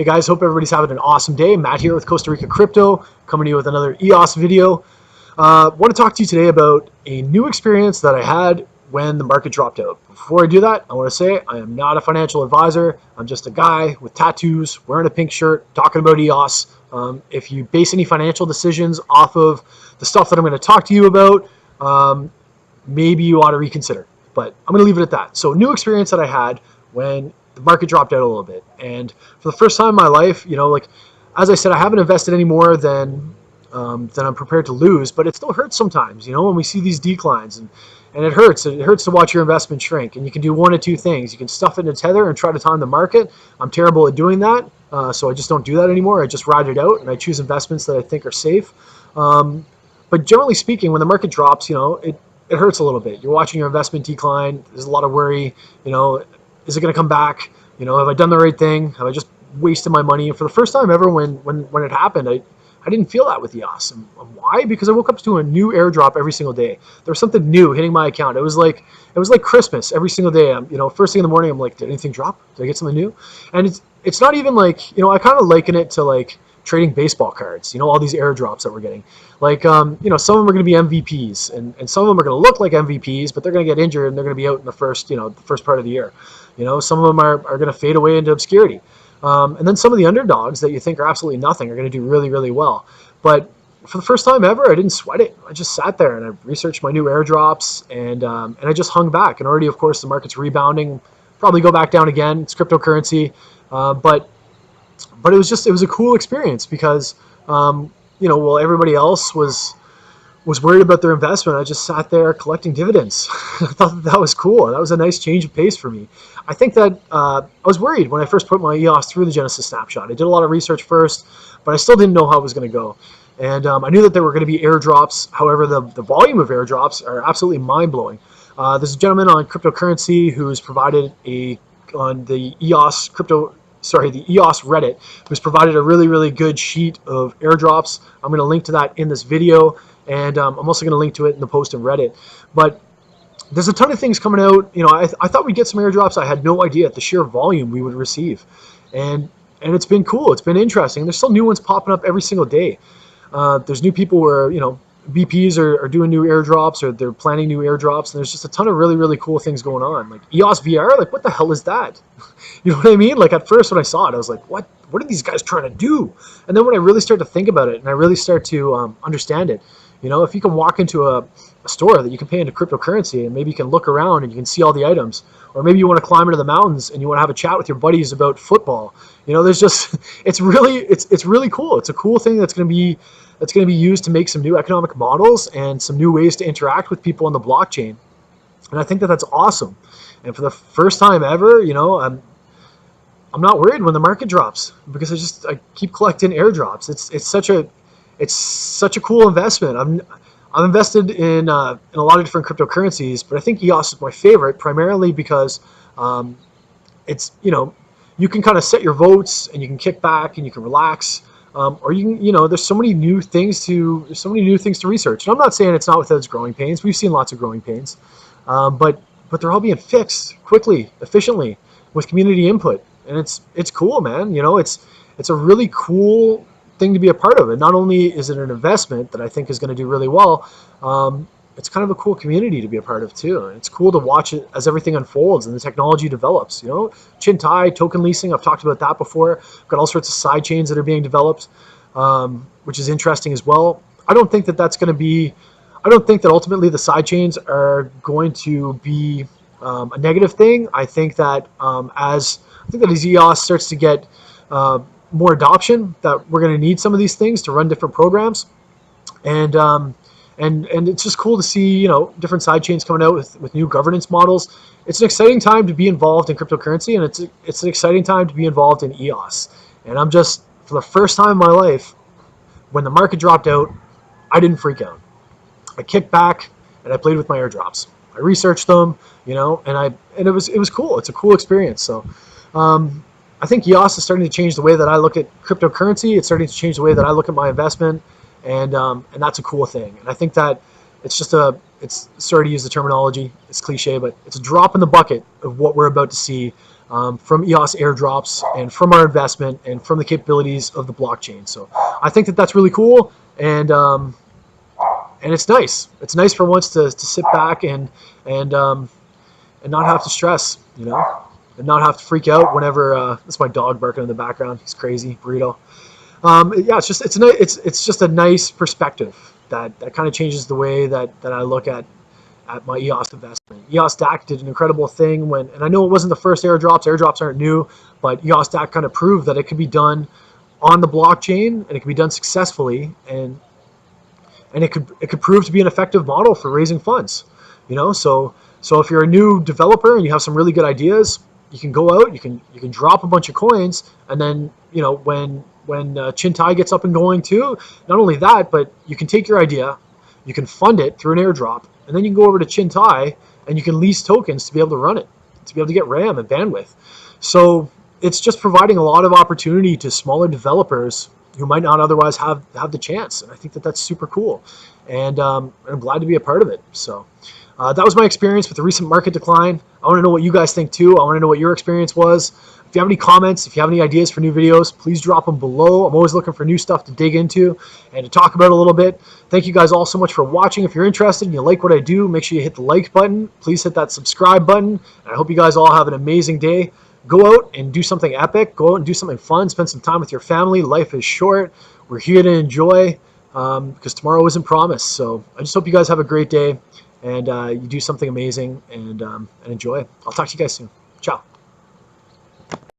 Hey guys, hope everybody's having an awesome day. Matt here with Costa Rica Crypto, coming to you with another EOS video. Want to talk to you today about a new experience that I had when the market dropped out. Before I do that, I want to say I am not a financial advisor. I'm just a guy with tattoos, wearing a pink shirt, talking about EOS. If you base any financial decisions off of the stuff that I'm going to talk to you about, maybe you ought to reconsider. But I'm going to leave it at that. So, new experience that I had when the market dropped out a little bit, and for the first time in my life, like as I said, I haven't invested any more than I'm prepared to lose, but it still hurts sometimes, when we see these declines, and it hurts. It hurts to watch your investment shrink, and you can do one of two things. You can stuff it in a tether and try to time the market. I'm terrible at doing that, so I just don't do that anymore. I just ride it out, and I choose investments that I think are safe. But generally speaking, when the market drops, it hurts a little bit. You're watching your investment decline. There's a lot of worry. Is it going to come back? Have I done the right thing? Have I just wasted my money? And for the first time ever, when it happened, I didn't feel that with EOS. And why? Because I woke up to a new airdrop every single day. There was something new hitting my account. It was like Christmas every single day. First thing in the morning, I'm like, did anything drop? Did I get something new? And it's not even like, I kind of liken it to like trading baseball cards, all these airdrops that we're getting. Like, some of them are going to be MVPs, and some of them are going to look like MVPs, but they're going to get injured and they're going to be out in the first part of the year. Some of them are going to fade away into obscurity. And then some of the underdogs that you think are absolutely nothing are going to do really, really well. But for the first time ever, I didn't sweat it. I just sat there and I researched my new airdrops, and I just hung back. And already, of course, the market's rebounding, probably go back down again. It's cryptocurrency. But it was a cool experience because, while everybody else was worried about their investment, I just sat there collecting dividends. I thought that was cool. That was a nice change of pace for me. I think that I was worried when I first put my EOS through the Genesis snapshot. I did a lot of research first, but I still didn't know how it was going to go. And I knew that there were going to be airdrops. However, the volume of airdrops are absolutely mind-blowing. There's a gentleman on cryptocurrency who's provided on the EOS Reddit, who's provided a really, really good sheet of airdrops. I'm going to link to that in this video, and I'm also going to link to it in the post in Reddit. But there's a ton of things coming out. I thought we'd get some airdrops. I had no idea at the sheer volume we would receive, and it's been cool. It's been interesting. There's still new ones popping up every single day. There's new people where BPs are doing new airdrops, or they're planning new airdrops, and there's just a ton of really, really cool things going on. Like EOS VR, like what the hell is that? You know what I mean? Like at first when I saw it, I was like, what are these guys trying to do? And then when I really start to think about it and I really start to understand it, if you can walk into a store that you can pay into cryptocurrency, and maybe you can look around and you can see all the items, or maybe you want to climb into the mountains and you want to have a chat with your buddies about football. There's just it's really cool. It's a cool thing that's going to be used to make some new economic models and some new ways to interact with people on the blockchain. And I think that that's awesome. And for the first time ever, I'm not worried when the market drops, because I keep collecting airdrops. It's such a cool investment. I'm invested in a lot of different cryptocurrencies, but I think EOS is my favorite, primarily because it's you can kind of set your votes, and you can kick back and you can relax, or you can there's so many new things to research. And I'm not saying it's not without its growing pains. We've seen lots of growing pains, but they're all being fixed quickly, efficiently, with community input, and it's cool, man. It's a really cool thing to be a part of. And not only is it an investment that I think is going to do really well, it's kind of a cool community to be a part of too. And it's cool to watch it as everything unfolds and the technology develops. Chintai, token leasing, I've talked about that before. I've got all sorts of side chains that are being developed, which is interesting as well. I don't think that ultimately the side chains are going to be a negative thing. I think that as EOS starts to get more adoption, that we're going to need some of these things to run different programs, and it's just cool to see different side chains coming out with new governance models. It's an exciting time to be involved in cryptocurrency, and it's an exciting time to be involved in EOS. And I'm just, for the first time in my life, when the market dropped out, I didn't freak out. I kicked back and I played with my airdrops. I researched them, and it was cool. It's a cool experience. So I think EOS is starting to change the way that I look at cryptocurrency. It's starting to change the way that I look at my investment, and that's a cool thing. And I think that it's sorry to use the terminology, it's cliche, but it's a drop in the bucket of what we're about to see from EOS airdrops and from our investment and from the capabilities of the blockchain. So I think that that's really cool, and it's nice. It's nice for once to sit back and not have to stress, you know, and not have to freak out whenever. That's my dog barking in the background. He's crazy, burrito. Yeah, it's just a nice perspective that kind of changes the way that I look at my EOS investment. EOS DAC did an incredible thing and I know it wasn't the first airdrops. Airdrops aren't new, but EOS DAC kind of proved that it could be done on the blockchain and it could be done successfully, and it could prove to be an effective model for raising funds. You know, so if you're a new developer and you have some really good ideas, you can go out, you can drop a bunch of coins, and then, you know, when Chintai gets up and going too, not only that, but you can take your idea, you can fund it through an airdrop, and then you can go over to Chintai and you can lease tokens to be able to run it, to be able to get RAM and bandwidth. So it's just providing a lot of opportunity to smaller developers who might not otherwise have the chance. And I think that that's super cool. And I'm glad to be a part of it. So that was my experience with the recent market decline. I want to know what you guys think too. I want to know what your experience was. If you have any comments, if you have any ideas for new videos, please drop them below. I'm always looking for new stuff to dig into and to talk about a little bit. Thank you guys all so much for watching. If you're interested and you like what I do, make sure you hit the like button. Please hit that subscribe button. And I hope you guys all have an amazing day. Go out and do something epic. Go out and do something fun. Spend some time with your family. Life is short. We're here to enjoy because tomorrow isn't promised. So I just hope you guys have a great day and you do something amazing and enjoy. I'll talk to you guys soon. Ciao.